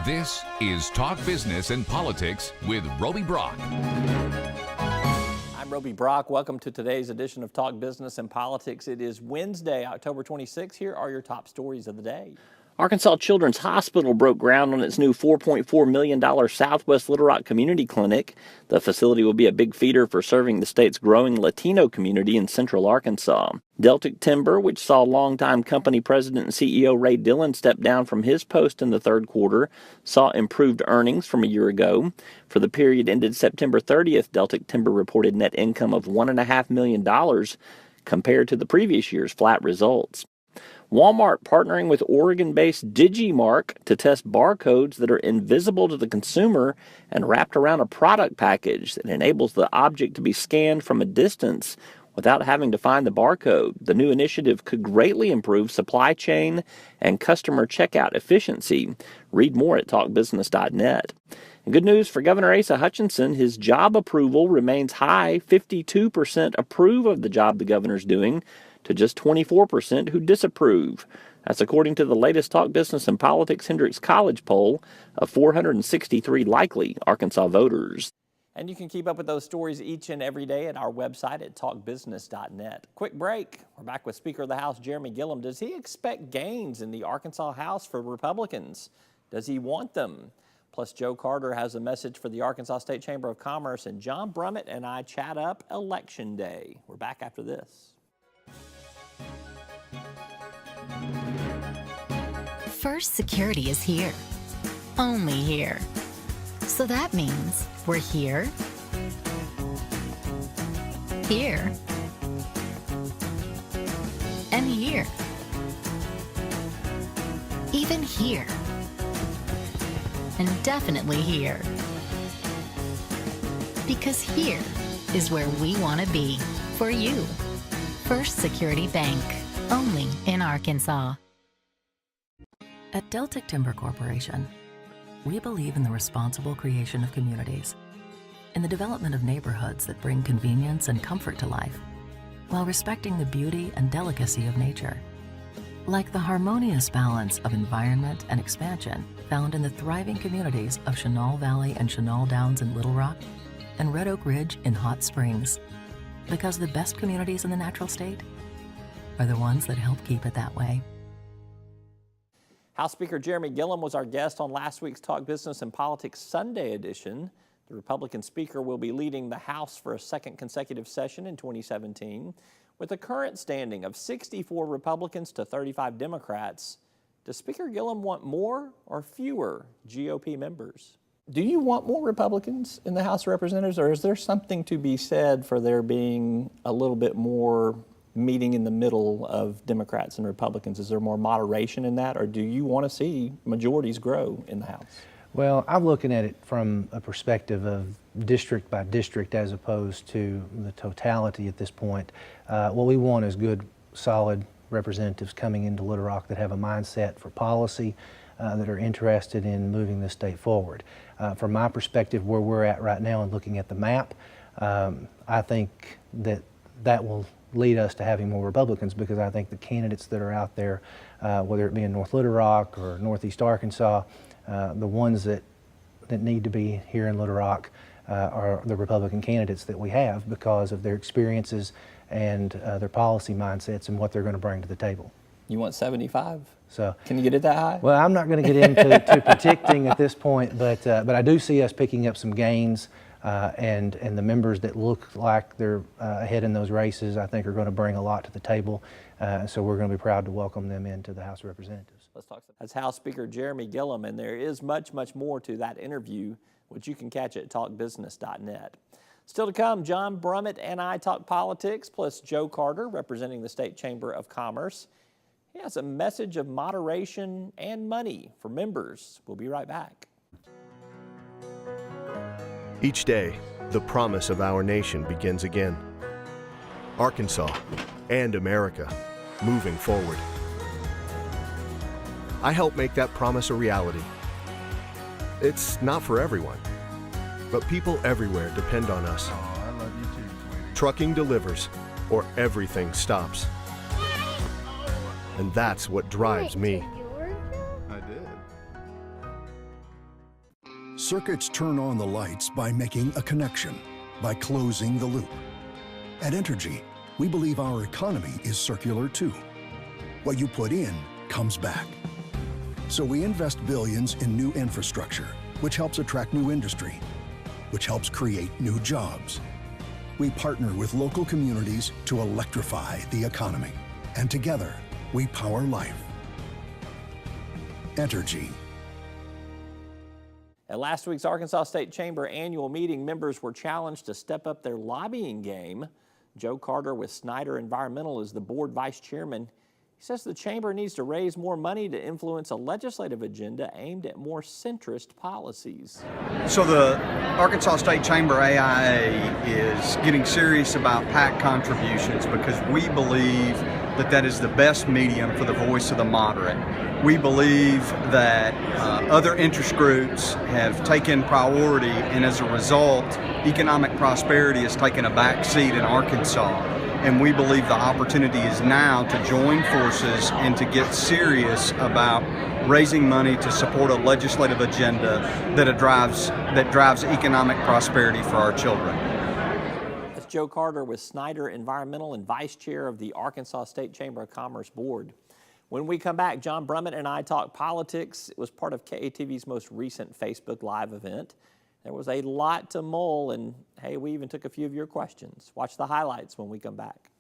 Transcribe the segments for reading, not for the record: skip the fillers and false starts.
This is Talk Business and Politics with Roby Brock. I'm Roby Brock. Welcome to today's edition of Talk Business and Politics. It is Wednesday, October 26th. Here are your top stories of the day. Arkansas Children's Hospital broke ground on its new $4.4 million Southwest Little Rock Community Clinic. The facility will be a big feeder for serving the state's growing Latino community in central Arkansas. Deltic Timber, which saw longtime company president and CEO Ray Dillon step down from his post in the third quarter, saw improved earnings from a year ago. For the period ended September 30th, Deltic Timber reported net income of $1.5 million compared to the previous year's flat results. Walmart partnering with Oregon-based Digimark to test barcodes that are invisible to the consumer and wrapped around a product package that enables the object to be scanned from a distance without having to find the barcode. The new initiative could greatly improve supply chain and customer checkout efficiency. Read more at talkbusiness.net. And good news for Governor Asa Hutchinson. His job approval remains high. 52% approve of the job the governor's doing, to just 24% who disapprove. That's according to the latest Talk Business and Politics Hendrix College poll of 463 likely Arkansas voters. And you can keep up with those stories each and every day at our website at talkbusiness.net. Quick break. We're back with Speaker of the House Jeremy Gillum. Does he expect gains in the Arkansas House for Republicans? Does he want them? Plus, Joe Carter has a message for the Arkansas State Chamber of Commerce, and John Brummett and I chat up Election Day. We're back after this. First Security is here. Only here. So that means we're here, here, and here. Even here. And definitely here. Because here is where we want to be for you. First Security Bank. Only in Arkansas. At Deltic Timber Corporation, we believe in the responsible creation of communities, in the development of neighborhoods that bring convenience and comfort to life, while respecting the beauty and delicacy of nature. Like the harmonious balance of environment and expansion found in the thriving communities of Chenal Valley and Chenal Downs in Little Rock, and Red Oak Ridge in Hot Springs. Because the best communities in the natural state are the ones that help keep it that way. House Speaker Jeremy Gillum was our guest on last week's Talk Business and Politics Sunday edition. The Republican Speaker will be leading the House for a second consecutive session in 2017. With a current standing of 64 Republicans to 35 Democrats, does Speaker Gillum want more or fewer GOP members? Do you want more Republicans in the House of Representatives, or is there something to be said for there being a little bit more meeting in the middle of Democrats and Republicans? Is there more moderation in that, or do you want to see majorities grow in the House? Well, I'm looking at it from a perspective of district by district as opposed to the totality at this point. What we want is good, solid representatives coming into Little Rock that have a mindset for policy, that are interested in moving the state forward. From my perspective, where we're at right now and looking at the map, I think that will lead us to having more Republicans, because I think the candidates that are out there, whether it be in North Little Rock or Northeast Arkansas, the ones that need to be here in Little Rock are the Republican candidates that we have because of their experiences and their policy mindsets and what they're going to bring to the table. You want 75? So can you get it that high? Well, I'm not going to get into predicting at this point, but I do see us picking up some gains. And the members that look like they're ahead in those races, I think, are going to bring a lot to the table. So we're going to be proud to welcome them into the House of Representatives. Let's talk. That's House Speaker Jeremy Gillum, and there is much, much more to that interview, which you can catch at talkbusiness.net. Still to come, John Brummett and I talk politics, plus Joe Carter, representing the State Chamber of Commerce. He has a message of moderation and money for members. We'll be right back. Each day, the promise of our nation begins again. Arkansas and America, moving forward. I help make that promise a reality. It's not for everyone, but people everywhere depend on us. Oh, I love you too, sweetie. Trucking delivers, or everything stops. And that's what drives me. I did. Circuits turn on the lights by making a connection, by closing the loop. At Entergy, we believe our economy is circular too. What you put in comes back. So we invest billions in new infrastructure, which helps attract new industry, which helps create new jobs. We partner with local communities to electrify the economy. And together, we power life. Entergy. At last week's Arkansas State Chamber annual meeting, members were challenged to step up their lobbying game. Joe Carter with Snyder Environmental is the board vice chairman. He says the chamber needs to raise more money to influence a legislative agenda aimed at more centrist policies. So the Arkansas State Chamber AIA is getting serious about PAC contributions because we believe that that is the best medium for the voice of the moderate. We believe that other interest groups have taken priority, and as a result, economic prosperity has taken a back seat in Arkansas. And we believe the opportunity is now to join forces and to get serious about raising money to support a legislative agenda that drives economic prosperity for our children. That's Joe Carter with Snyder Environmental and vice chair of the Arkansas State Chamber of Commerce Board. When we come back, John Brummett and I talk politics. It was part of KATV's most recent Facebook Live event. There was a lot to mull, and hey, we even took a few of your questions. Watch the highlights when we come back.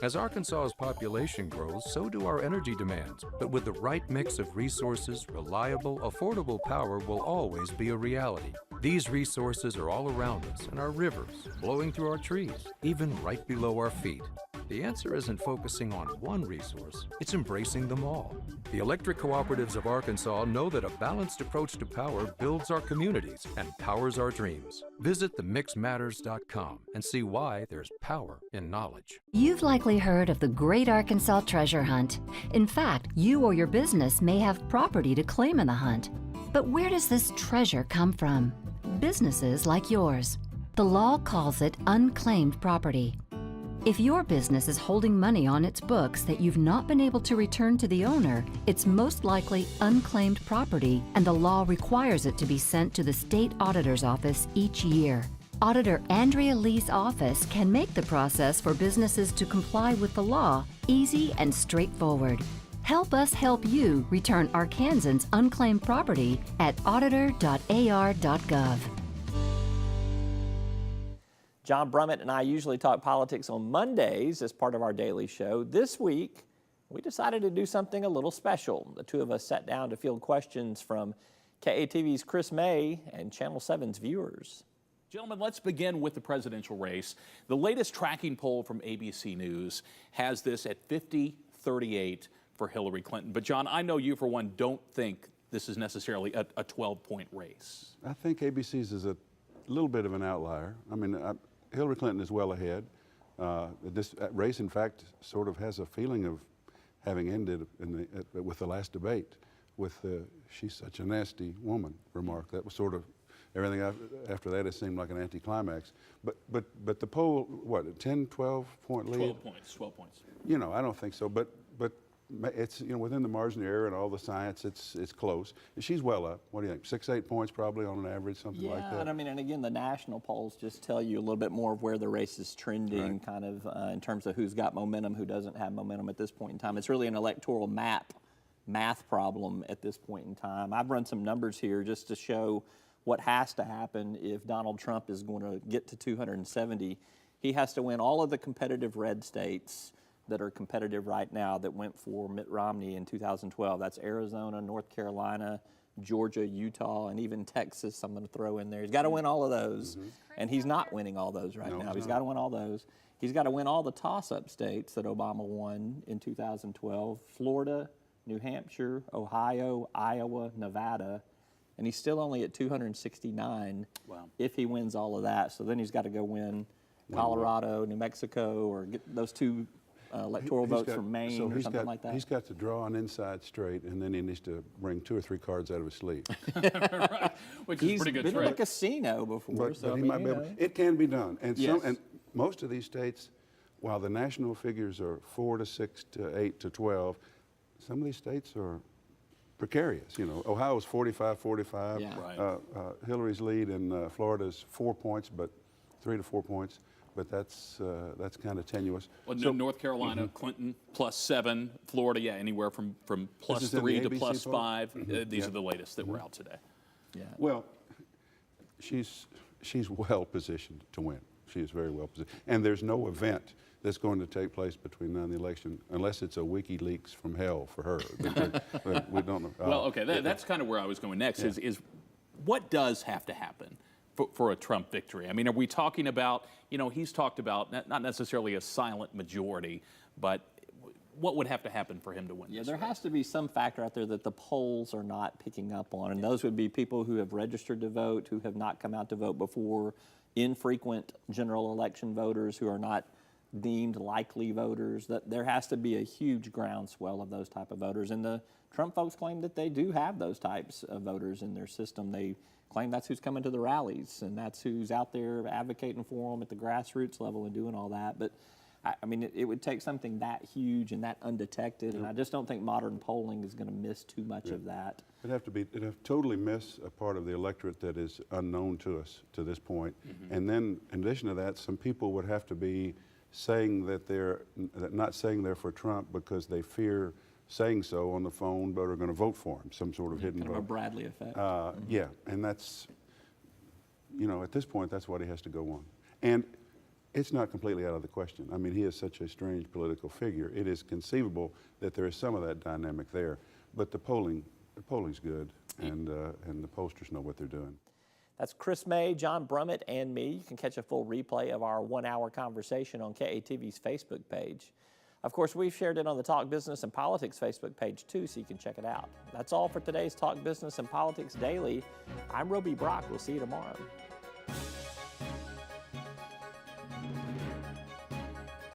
As Arkansas's population grows, so do our energy demands. But with the right mix of resources, reliable, affordable power will always be a reality. These resources are all around us in our rivers, blowing through our trees, even right below our feet. The answer isn't focusing on one resource, it's embracing them all. The electric cooperatives of Arkansas know that a balanced approach to power builds our communities and powers our dreams. Visit themixmatters.com and see why there's power in knowledge. You've likely heard of the Great Arkansas Treasure Hunt. In fact, you or your business may have property to claim in the hunt. But where does this treasure come from? Businesses like yours. The law calls it unclaimed property. If your business is holding money on its books that you've not been able to return to the owner, it's most likely unclaimed property, and the law requires it to be sent to the state auditor's office each year. Auditor Andrea Lee's office can make the process for businesses to comply with the law easy and straightforward. Help us help you return Arkansans' unclaimed property at auditor.ar.gov. John Brummett and I usually talk politics on Mondays as part of our daily show. This week, we decided to do something a little special. The two of us sat down to field questions from KATV's Chris May and Channel 7's viewers. Gentlemen, let's begin with the presidential race. The latest tracking poll from ABC News has this at 50-38 for Hillary Clinton. But John, I know you for one don't think this is necessarily a 12-point race. I think ABC's is a little bit of an outlier. I mean, Hillary Clinton is well ahead. This race, in fact, sort of has a feeling of having ended with the last debate with "she's such a nasty woman" remark. That was sort of everything after that. It seemed like an anticlimax. But the poll, what, a 10, 12-point lead? 12 points. You know, I don't think so. But it's, you know, within the margin of error and all the science, it's close. And she's well up. What do you think? 6, 8 points probably on an average, something like that. Yeah, and I mean, and again, the national polls just tell you a little bit more of where the race is trending, right, kind of in terms of who's got momentum, who doesn't have momentum at this point in time. It's really an electoral math problem at this point in time. I've run some numbers here just to show what has to happen if Donald Trump is going to get to 270. He has to win all of the competitive red states that are competitive right now that went for Mitt Romney in 2012. That's Arizona, North Carolina, Georgia, Utah, and even Texas I'm going to throw in there. He's got to win all of those, and he's not winning all those right now. He's got to win all those. He's got to win all the toss-up states that Obama won in 2012, Florida, New Hampshire, Ohio, Iowa, Nevada, and he's still only at 269 if he wins all of that. So then he's got to go win Colorado, New Mexico, or get those two electoral votes from Maine or something like that. He's got to draw an inside straight, and then he needs to bring 2 or 3 cards out of his sleeve. Right, which is a pretty good trick. He's been in a casino before, so he might be able, it can be done. And, and most of these states, while the national figures are 4 to 6 to 8 to 12, some of these states are precarious. You know, Ohio's 45-45. Yeah. Right. Hillary's lead in Florida's 4 points, but 3 to 4 points. But that's kind of tenuous. Well, So, North Carolina, Clinton +7, Florida, yeah, anywhere from This is in +3 the to ABC +5. These Yeah. are the latest that were out today. Yeah. Well, she's well positioned to win. She is very well positioned, and there's no event that's going to take place between now and the election unless it's a WikiLeaks from hell for her. We don't know. Well, okay, that's kind of where I was going next. Yeah. Is what does have to happen for a Trump victory? I mean, are we talking about? You know, he's talked about not necessarily a silent majority, but what would have to happen for him to win? Yeah, this there race? has to be some factor out there that the polls are not picking up on, and those would be people who have registered to vote, who have not come out to vote before, infrequent general election voters who are not deemed likely voters. That there has to be a huge groundswell of those type of voters, and the Trump folks claim that they do have those types of voters in their system. They claim that's who's coming to the rallies, and that's who's out there advocating for them at the grassroots level and doing all that. But I mean, it would take something that huge and that undetected, and I just don't think modern polling is going to miss too much of that. It'd have to totally miss a part of the electorate that is unknown to us to this point. And then, in addition to that, some people would have to be saying that not saying they're for Trump because they fear saying so on the phone, but are going to vote for him, some sort of hidden Kind vote. of a Bradley effect. Yeah, and that's, you know, at this point, that's what he has to go on. And it's not completely out of the question. I mean, he is such a strange political figure. It is conceivable that there is some of that dynamic there, but the polling's good, and the pollsters know what they're doing. That's Chris May, John Brummett, and me. You can catch a full replay of our one-hour conversation on KATV's Facebook page. Of course, we've shared it on the Talk Business and Politics Facebook page too, so you can check it out. That's all for today's Talk Business and Politics Daily. I'm Roby Brock. We'll see you tomorrow.